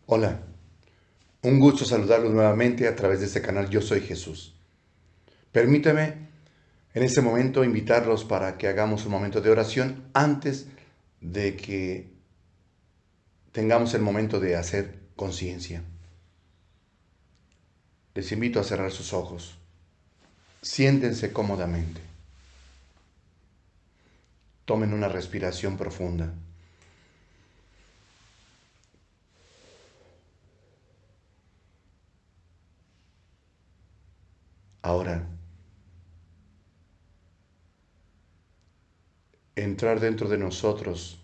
Hola, un gusto saludarlos nuevamente a través de este canal Yo Soy Jesús. Permítame en este momento invitarlos para que hagamos un momento de oración antes de que tengamos el momento de hacer conciencia. Les invito a cerrar sus ojos. Siéntense cómodamente. Tomen una respiración profunda. Ahora, entrar dentro de nosotros,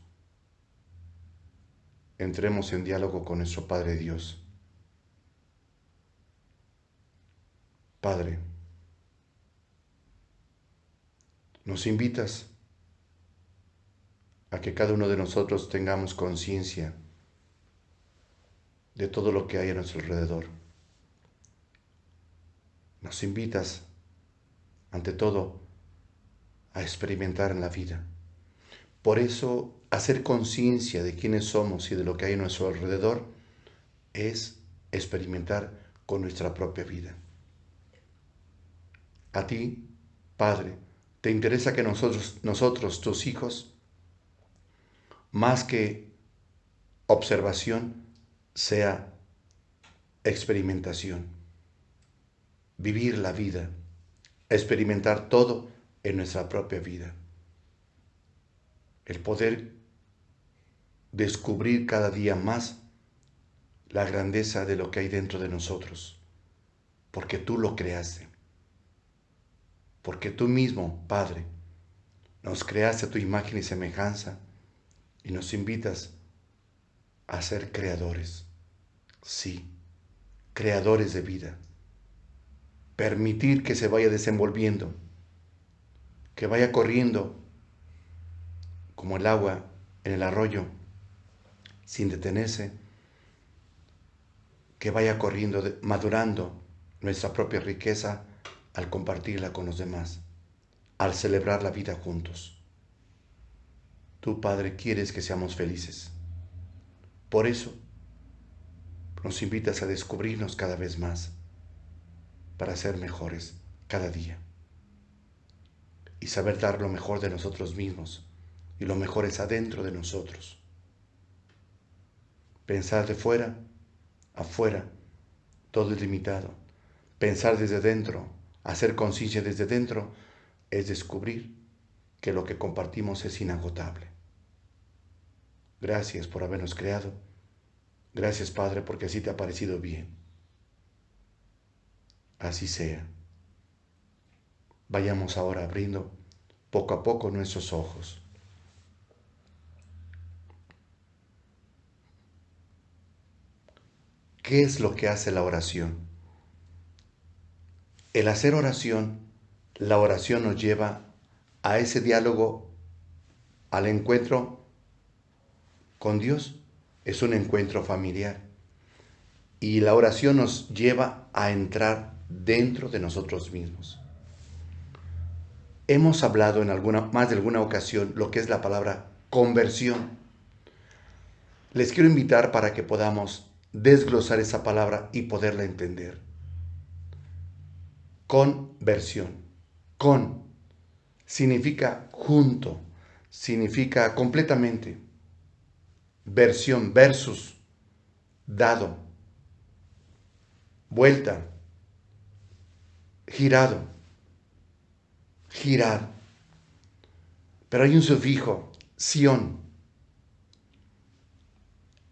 entremos en diálogo con nuestro Padre Dios. Padre, nos invitas a que cada uno de nosotros tengamos conciencia de todo lo que hay a nuestro alrededor. Nos invitas, ante todo, a experimentar en la vida. Por eso, hacer conciencia de quiénes somos y de lo que hay a nuestro alrededor es experimentar con nuestra propia vida. A ti, Padre, te interesa que nosotros, tus hijos, más que observación, sea experimentación. Vivir la vida, experimentar todo en nuestra propia vida. El poder descubrir cada día más la grandeza de lo que hay dentro de nosotros, porque tú lo creaste, porque tú mismo, Padre, nos creaste a tu imagen y semejanza y nos invitas a ser creadores, sí, creadores de vida, permitir que se vaya desenvolviendo, que vaya corriendo como el agua en el arroyo, sin detenerse, que vaya corriendo, madurando nuestra propia riqueza al compartirla con los demás, al celebrar la vida juntos. Tú, Padre, quieres que seamos felices. Por eso nos invitas a descubrirnos cada vez más, para ser mejores cada día y saber dar lo mejor de nosotros mismos, y lo mejor es adentro de nosotros. Pensar de fuera, afuera, todo es limitado. Pensar desde dentro, hacer conciencia desde dentro, es descubrir que lo que compartimos es inagotable. Gracias por habernos creado. Gracias, Padre, porque así te ha parecido bien. Así sea. Vayamos ahora abriendo poco a poco nuestros ojos. ¿Qué es lo que hace la oración? El hacer oración, la oración nos lleva a ese diálogo, al encuentro con Dios. Es un encuentro familiar. Y la oración nos lleva a entrar dentro de nosotros mismos. Hemos hablado en más de alguna ocasión lo que es la palabra conversión. Les quiero invitar para que podamos desglosar esa palabra y poderla entender. Conversión. Con significa junto, significa completamente. Versión, versus, dado, vuelta, girado, girar. Pero hay un sufijo, sion.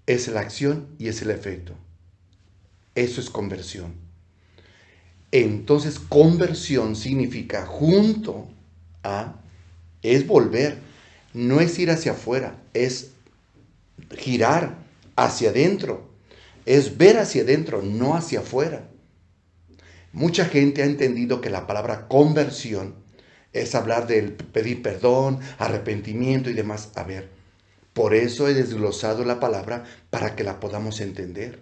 Es la acción y es el efecto. Eso es conversión. Entonces, conversión significa junto a, es volver, no es ir hacia afuera, es girar hacia adentro, es ver hacia adentro, no hacia afuera. Mucha gente ha entendido que la palabra conversión es hablar del pedir perdón, arrepentimiento y demás. A ver, por eso he desglosado la palabra para que la podamos entender.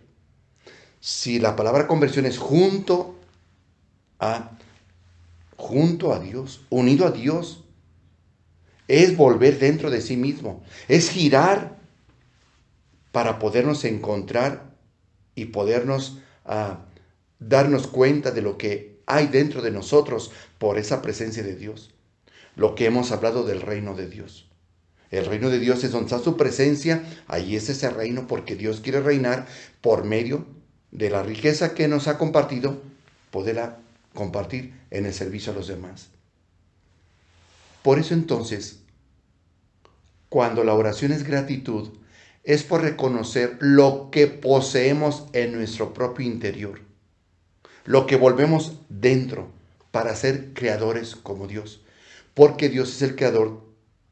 Si la palabra conversión es a, junto a Dios, unido a Dios, es volver dentro de sí mismo, es girar para podernos encontrar y podernos darnos cuenta de lo que hay dentro de nosotros por esa presencia de Dios. Lo que hemos hablado del reino de Dios. El reino de Dios es donde está su presencia, ahí es ese reino porque Dios quiere reinar por medio de la riqueza que nos ha compartido, poderla compartir en el servicio a los demás. Por eso entonces, cuando la oración es gratitud, es por reconocer lo que poseemos en nuestro propio interior, lo que volvemos dentro para ser creadores como Dios, porque Dios es el creador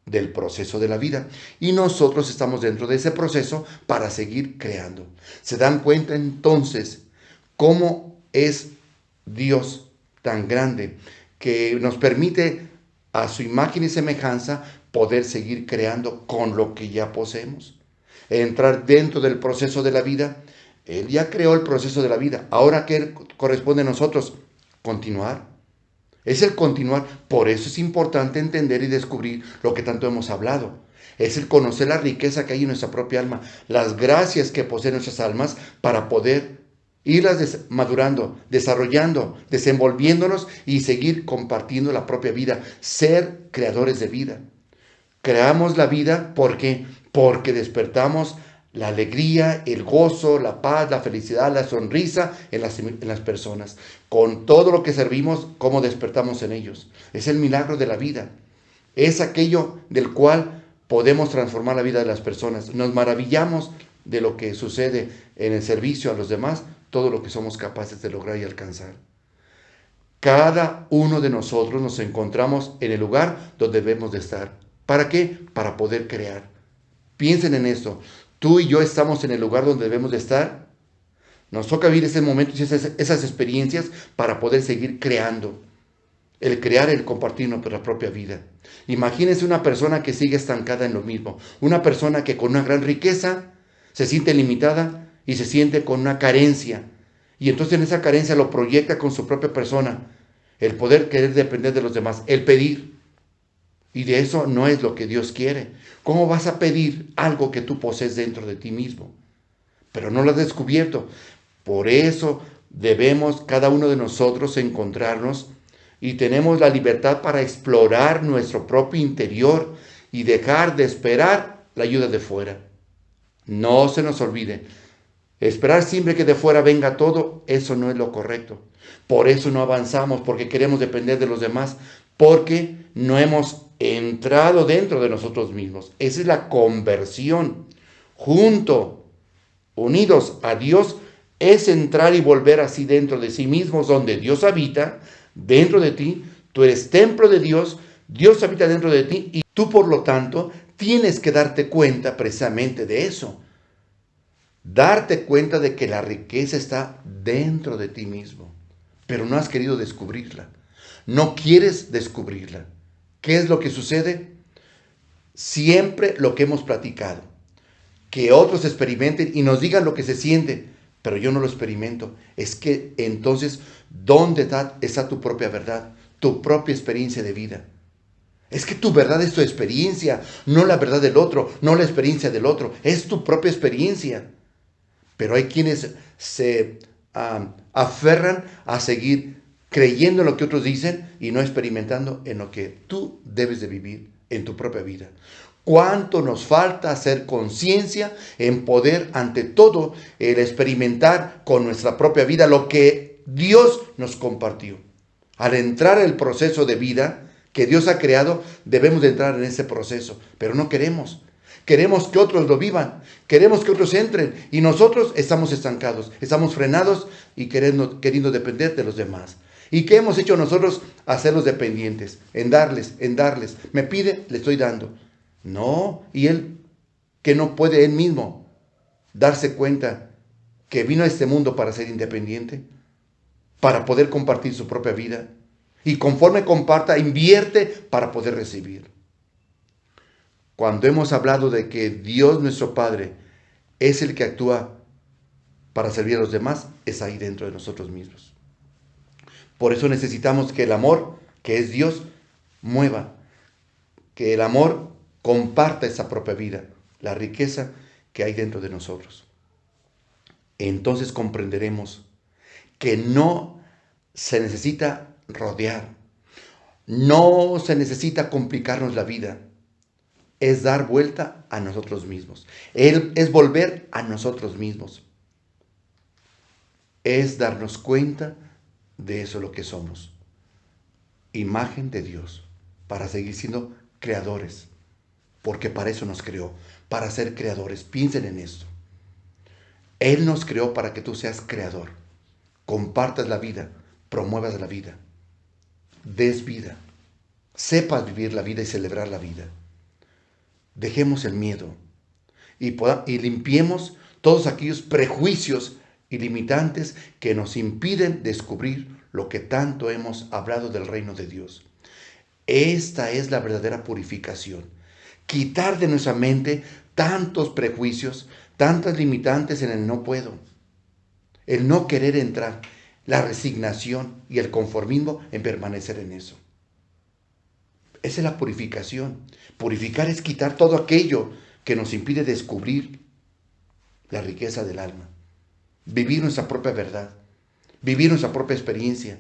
del proceso de la vida y nosotros estamos dentro de ese proceso para seguir creando. ¿Se dan cuenta entonces cómo es Dios tan grande que nos permite a su imagen y semejanza poder seguir creando con lo que ya poseemos? Entrar dentro del proceso de la vida. Él ya creó el proceso de la vida. Ahora, ¿qué corresponde a nosotros? Continuar. Es el continuar. Por eso es importante entender y descubrir lo que tanto hemos hablado. Es el conocer la riqueza que hay en nuestra propia alma, las gracias que poseen nuestras almas para poder irlas madurando, desarrollando, desenvolviéndonos y seguir compartiendo la propia vida, ser creadores de vida. Creamos la vida, ¿por qué? Porque despertamos la alegría, el gozo, la paz, la felicidad, la sonrisa en las personas. Con todo lo que servimos, ¿cómo despertamos en ellos? Es el milagro de la vida. Es aquello del cual podemos transformar la vida de las personas. Nos maravillamos de lo que sucede en el servicio a los demás, todo lo que somos capaces de lograr y alcanzar. Cada uno de nosotros nos encontramos en el lugar donde debemos de estar. ¿Para qué? Para poder crear. Piensen en esto. Tú y yo estamos en el lugar donde debemos de estar. Nos toca vivir ese momento y esas experiencias para poder seguir creando. El crear, el compartir nuestra propia vida. Imagínense una persona que sigue estancada en lo mismo. Una persona que con una gran riqueza se siente limitada y se siente con una carencia. Y entonces en esa carencia lo proyecta con su propia persona. El poder querer depender de los demás. El pedir. Y de eso no es lo que Dios quiere. ¿Cómo vas a pedir algo que tú posees dentro de ti mismo? Pero no lo has descubierto. Por eso debemos cada uno de nosotros encontrarnos y tenemos la libertad para explorar nuestro propio interior y dejar de esperar la ayuda de fuera. No se nos olvide, esperar siempre que de fuera venga todo, eso no es lo correcto. Por eso no avanzamos, porque queremos depender de los demás, porque no hemos entrado dentro de nosotros mismos. Esa es la conversión. Unidos a Dios, es entrar y volver así dentro de sí mismos, donde Dios habita dentro de ti. Tú eres templo de Dios, Dios habita dentro de ti y tú, por lo tanto, tienes que darte cuenta precisamente de eso. Darte cuenta de que la riqueza está dentro de ti mismo, pero no has querido descubrirla. No quieres descubrirla. ¿Qué es lo que sucede? Siempre lo que hemos platicado. Que otros experimenten y nos digan lo que se siente, pero yo no lo experimento. Es que entonces, ¿dónde está tu propia verdad? Tu propia experiencia de vida. Es que tu verdad es tu experiencia, no la verdad del otro, no la experiencia del otro. Es tu propia experiencia. Pero hay quienes se aferran a seguir creyendo en lo que otros dicen y no experimentando en lo que tú debes de vivir en tu propia vida. ¿Cuánto nos falta hacer conciencia en poder, ante todo, el experimentar con nuestra propia vida lo que Dios nos compartió? Al entrar en el proceso de vida que Dios ha creado, debemos de entrar en ese proceso, pero no queremos. Queremos que otros lo vivan, queremos que otros entren y nosotros estamos estancados, estamos frenados y queriendo depender de los demás. ¿Y qué hemos hecho nosotros? Hacerlos dependientes, en darles. Me pide, le estoy dando. No, y él que no puede él mismo darse cuenta que vino a este mundo para ser independiente, para poder compartir su propia vida. Y conforme comparta, invierte para poder recibir. Cuando hemos hablado de que Dios nuestro Padre es el que actúa para servir a los demás, es ahí dentro de nosotros mismos. Por eso necesitamos que el amor, que es Dios, mueva. Que el amor comparta esa propia vida, la riqueza que hay dentro de nosotros. entonces comprenderemos que no se necesita rodear, no se necesita complicarnos la vida, es dar vuelta a nosotros mismos, es volver a nosotros mismos, es darnos cuenta de eso lo que somos, imagen de Dios, para seguir siendo creadores, porque para eso nos creó, para ser creadores. Piensen en esto. Él nos creó para que tú seas creador, compartas la vida, promuevas la vida, des vida, sepas vivir la vida y celebrar la vida. Dejemos el miedo y limpiemos todos aquellos prejuicios y limitantes que nos impiden descubrir lo que tanto hemos hablado del reino de Dios. Esta es la verdadera purificación. Quitar de nuestra mente tantos prejuicios, tantas limitantes en el no puedo, el no querer entrar, la resignación y el conformismo en permanecer en eso. Esa es la purificación. Purificar es quitar todo aquello que nos impide descubrir la riqueza del alma, vivir nuestra propia verdad, vivir nuestra propia experiencia.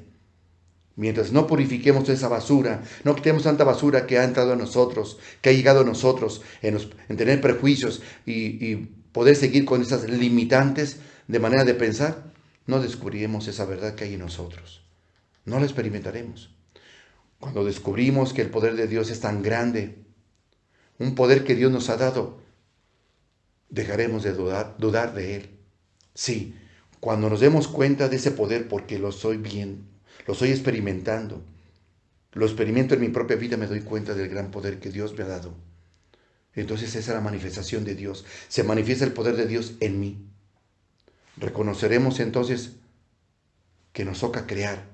Mientras no purifiquemos toda esa basura, no quitemos tanta basura que ha entrado a nosotros, que ha llegado a nosotros en tener prejuicios y poder seguir con esas limitantes de manera de pensar, no descubriremos esa verdad que hay en nosotros. No la experimentaremos. Cuando descubrimos que el poder de Dios es tan grande, un poder que Dios nos ha dado, dejaremos de dudar de Él. Sí, cuando nos demos cuenta de ese poder, porque lo estoy viendo, lo estoy experimentando, lo experimento en mi propia vida, me doy cuenta del gran poder que Dios me ha dado. Entonces esa es la manifestación de Dios. Se manifiesta el poder de Dios en mí. Reconoceremos entonces que nos toca crear,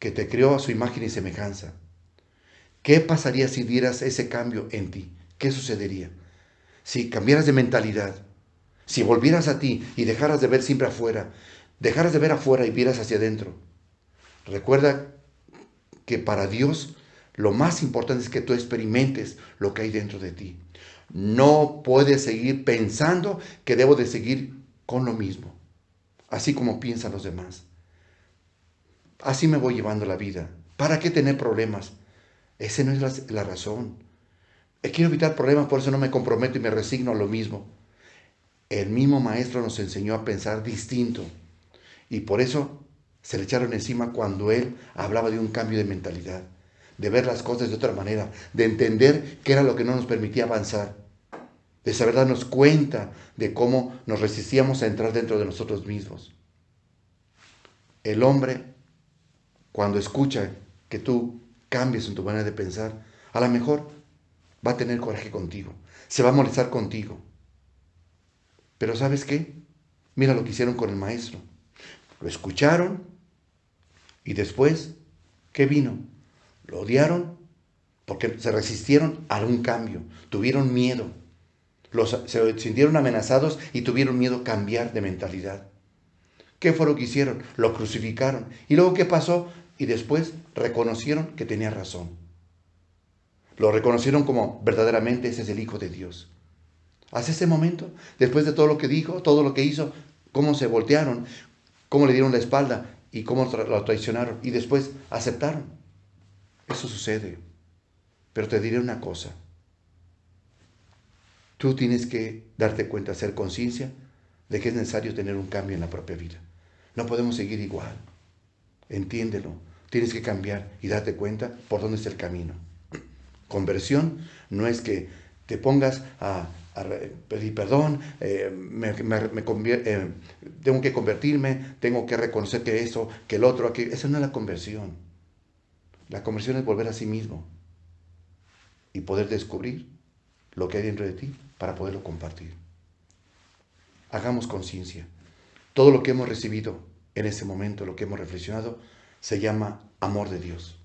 que te creó a su imagen y semejanza. ¿Qué pasaría si dieras ese cambio en ti? ¿Qué sucedería? Si cambiaras de mentalidad, si volvieras a ti y dejaras de ver siempre afuera, dejaras de ver afuera y vieras hacia adentro. Recuerda que para Dios lo más importante es que tú experimentes lo que hay dentro de ti. No puedes seguir pensando que debo de seguir con lo mismo, así como piensan los demás. Así me voy llevando la vida. ¿Para qué tener problemas? Esa no es la razón. Quiero evitar problemas, por eso no me comprometo y me resigno a lo mismo. El mismo maestro nos enseñó a pensar distinto. Y por eso se le echaron encima cuando él hablaba de un cambio de mentalidad, de ver las cosas de otra manera, de entender qué era lo que no nos permitía avanzar, de saber darnos cuenta de cómo nos resistíamos a entrar dentro de nosotros mismos. El hombre, cuando escucha que tú cambies en tu manera de pensar, a lo mejor va a tener coraje contigo, se va a molestar contigo. Pero ¿sabes qué? Mira lo que hicieron con el maestro. Lo escucharon y después, ¿qué vino? Lo odiaron porque se resistieron a un cambio, tuvieron miedo, se sintieron amenazados y tuvieron miedo a cambiar de mentalidad. ¿Qué fue lo que hicieron? Lo crucificaron. ¿Y luego qué pasó? Y después reconocieron que tenía razón. Lo reconocieron como verdaderamente ese es el Hijo de Dios. Hasta ese momento, después de todo lo que dijo, todo lo que hizo, cómo se voltearon, cómo le dieron la espalda y cómo lo traicionaron y después aceptaron. Eso sucede. Pero te diré una cosa. Tú tienes que darte cuenta, hacer conciencia de que es necesario tener un cambio en la propia vida. No podemos seguir igual. Entiéndelo. Tienes que cambiar y darte cuenta por dónde está el camino. Conversión no es que te pongas a pedir perdón, tengo que convertirme, tengo que reconocer que eso, que el otro, que eso no es la conversión. La conversión es volver a sí mismo y poder descubrir lo que hay dentro de ti para poderlo compartir. Hagamos conciencia. Todo lo que hemos recibido en ese momento, lo que hemos reflexionado, se llama amor de Dios.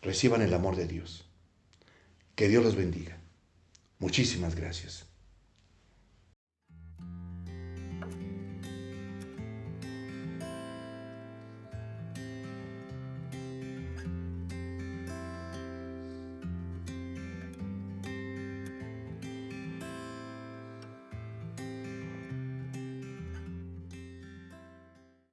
Reciban el amor de Dios. Que Dios los bendiga. Muchísimas gracias.